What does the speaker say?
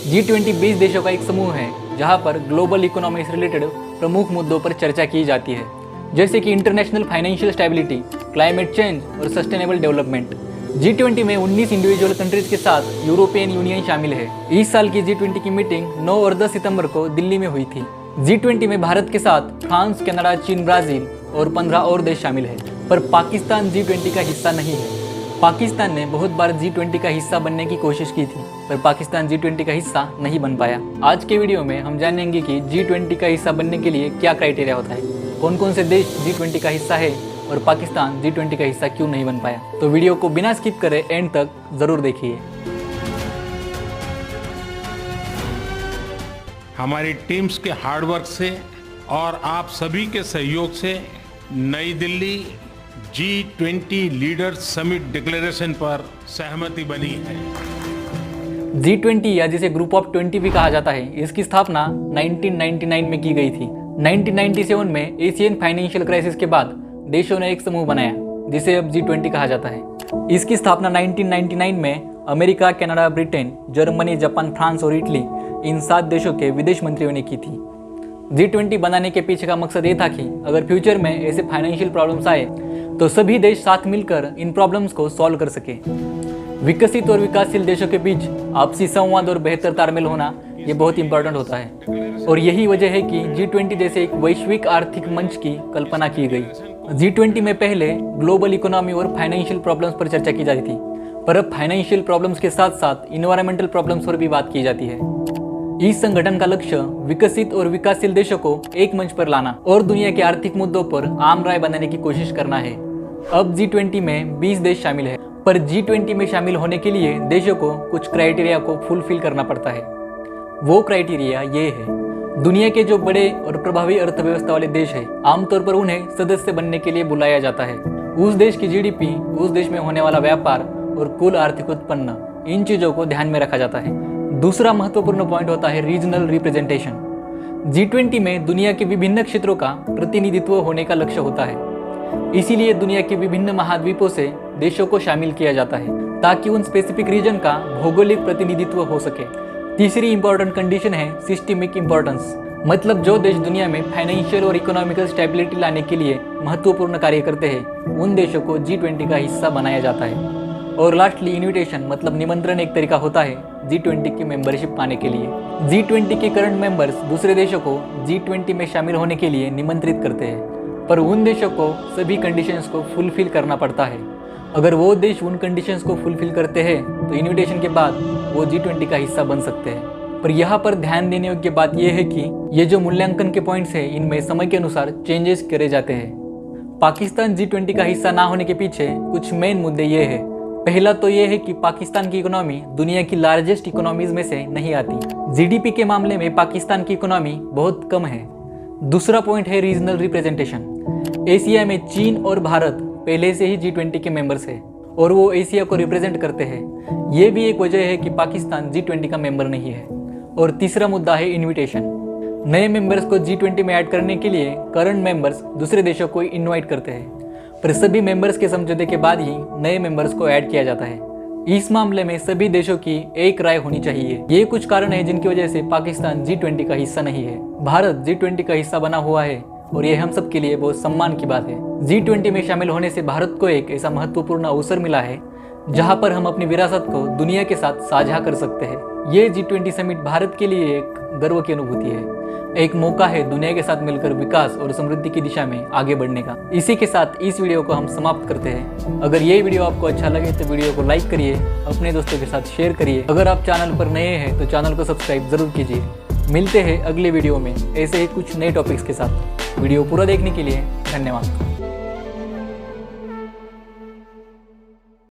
G20 20 देशों का एक समूह है जहां पर ग्लोबल इकोनॉमी से रिलेटेड प्रमुख मुद्दों पर चर्चा की जाती है, जैसे कि international financial stability, climate change और सस्टेनेबल डेवलपमेंट। G20 में 19 इंडिविजुअल कंट्रीज के साथ यूरोपियन यूनियन शामिल है। इस साल की G20 की मीटिंग 9 और 10 सितंबर को दिल्ली में हुई थी। G20 में भारत के साथ फ्रांस, कनाडा, चीन, ब्राजील और 15 और देश शामिल है, पर पाकिस्तान G20 का हिस्सा नहीं है। पाकिस्तान ने बहुत बार G20 का हिस्सा बनने की कोशिश की थी, पर पाकिस्तान G20 का हिस्सा नहीं बन पाया। आज के वीडियो में हम जानेंगे कि G20 का हिस्सा बनने के लिए क्या क्राइटेरिया होता है, कौन कौन से देश G20 का हिस्सा है और पाकिस्तान G20 का हिस्सा क्यों नहीं बन पाया। तो वीडियो को बिना स्किप करे एंड तक जरूर देखिए। हमारी टीम्स के हार्डवर्क से और आप सभी के सहयोग से नई Delhi G20 leaders summit declaration पर सहमति बनी है। G20 या जिसे ग्रुप ऑफ 20 भी कहा जाता है, इसकी स्थापना 1999 में की गई थी। 1997 में एशियन फाइनेंशियल क्राइसिस के बाद देशों ने एक समूह बनाया जिसे अब G20 कहा जाता है। इसकी स्थापना 1999 में America, Canada, Britain, Germany, Japan, France और इटली इन 7 देशों के विदेश मंत्रियों ने की थी। G20 बनाने के पीछे का मकसद ये था कि अगर फ्यूचर में ऐसे फाइनेंशियल प्रॉब्लम्स आए तो सभी देश साथ मिलकर इन प्रॉब्लम्स को सॉल्व कर सके। विकसित और विकासशील देशों के बीच आपसी संवाद और बेहतर तालमेल होना ये बहुत इंपॉर्टेंट होता है, और यही वजह है कि G20 जैसे एक वैश्विक आर्थिक मंच की कल्पना की गई। G20 में पहले ग्लोबल इकोनॉमी और फाइनेंशियल प्रॉब्लम्स पर चर्चा की जाती थी, पर अब फाइनेंशियल प्रॉब्लम्स के साथ साथ इन्वायरमेंटल प्रॉब्लम्स पर भी बात की जाती है। इस संगठन का लक्ष्य विकसित और विकासशील देशों को एक मंच पर लाना और दुनिया के आर्थिक मुद्दों पर आम राय बनाने की कोशिश करना है। अब G20 में 20 देश शामिल है, पर G20 में शामिल होने के लिए देशों को कुछ क्राइटेरिया को फुलफिल करना पड़ता है। वो क्राइटेरिया ये है, दुनिया के जो बड़े और प्रभावी अर्थव्यवस्था वाले देश है, आमतौर पर उन्हें सदस्य बनने के लिए बुलाया जाता है। उस देश की GDP, उस देश में होने वाला व्यापार और कुल आर्थिक उत्पन्न, इन चीजों को ध्यान में रखा जाता है। दूसरा महत्वपूर्ण पॉइंट होता है रीजनल रिप्रेजेंटेशन। G20 में दुनिया के विभिन्न क्षेत्रों का प्रतिनिधित्व होने का लक्ष्य होता है, इसीलिए दुनिया के विभिन्न महाद्वीपों से देशों को शामिल किया जाता है ताकि उन स्पेसिफिक रीजन का भौगोलिक प्रतिनिधित्व हो सके। तीसरी इंपॉर्टेंट कंडीशन है सिस्टमिक इंपॉर्टेंस, मतलब जो देश दुनिया में फाइनेंशियल और इकोनॉमिकल स्टेबिलिटी लाने के लिए महत्वपूर्ण कार्य करते हैं, उन देशों को G20 का हिस्सा बनाया जाता है। और लास्टली इन्विटेशन, मतलब निमंत्रण एक तरीका होता है G20 की मेंबरशिप पाने के लिए। G20 के करंट मेंबर्स दूसरे देशों को G20 में शामिल होने के लिए निमंत्रित करते हैं, पर उन देशों को सभी कंडीशंस को फुलफिल करना पड़ता है। अगर वो देश उन कंडीशंस को फुलफिल करते हैं तो इन्विटेशन के बाद वो G20 का हिस्सा बन सकते हैं। पर यहाँ पर ध्यान देने योग्य बात यह है कि ये जो मूल्यांकन के पॉइंट्स हैं, इनमें समय के अनुसार चेंजेस करे जाते हैं। पाकिस्तान G20 का हिस्सा ना होने के पीछे कुछ मेन मुद्दे ये है। पहला तो ये है कि पाकिस्तान की इकोनॉमी दुनिया की लार्जेस्ट इकोनॉमीज में से नहीं आती। GDP के मामले में पाकिस्तान की इकोनॉमी बहुत कम है। दूसरा पॉइंट है रीजनल रिप्रेजेंटेशन। एशिया में चीन और भारत पहले से ही G20 के मेंबर्स है और वो एशिया को रिप्रेजेंट करते हैं। ये भी एक वजह है कि पाकिस्तान G20 का मेंबर नहीं है। और तीसरा मुद्दा है इन्विटेशन। नए मेंबर्स को G20 में ऐड करने के लिए करंट मेंबर्स दूसरे देशों को इनवाइट करते हैं, पर सभी मेंबर्स के समझौते के बाद ही नए मेंबर्स को ऐड किया जाता है। इस मामले में सभी देशों की एक राय होनी चाहिए। ये कुछ कारण है जिनकी वजह से पाकिस्तान G20 का हिस्सा नहीं है। भारत G20 का हिस्सा बना हुआ है और ये हम सब के लिए बहुत सम्मान की बात है। G20 में शामिल होने से भारत को एक ऐसा महत्वपूर्ण अवसर मिला है जहां पर हम अपनी विरासत को दुनिया के साथ साझा कर सकते हैं। ये G20 समिट भारत के लिए एक गर्व की अनुभूति है, एक मौका है दुनिया के साथ मिलकर विकास और समृद्धि की दिशा में आगे बढ़ने का। इसी के साथ इस वीडियो को हम समाप्त करते हैं। अगर ये वीडियो आपको अच्छा लगे तो वीडियो को लाइक करिए, अपने दोस्तों के साथ शेयर करिए। अगर आप चैनल पर नए हैं तो चैनल को सब्सक्राइब जरूर कीजिए। मिलते हैं अगले वीडियो में ऐसे ही कुछ नए टॉपिक्स के साथ। वीडियो पूरा देखने के लिए धन्यवाद।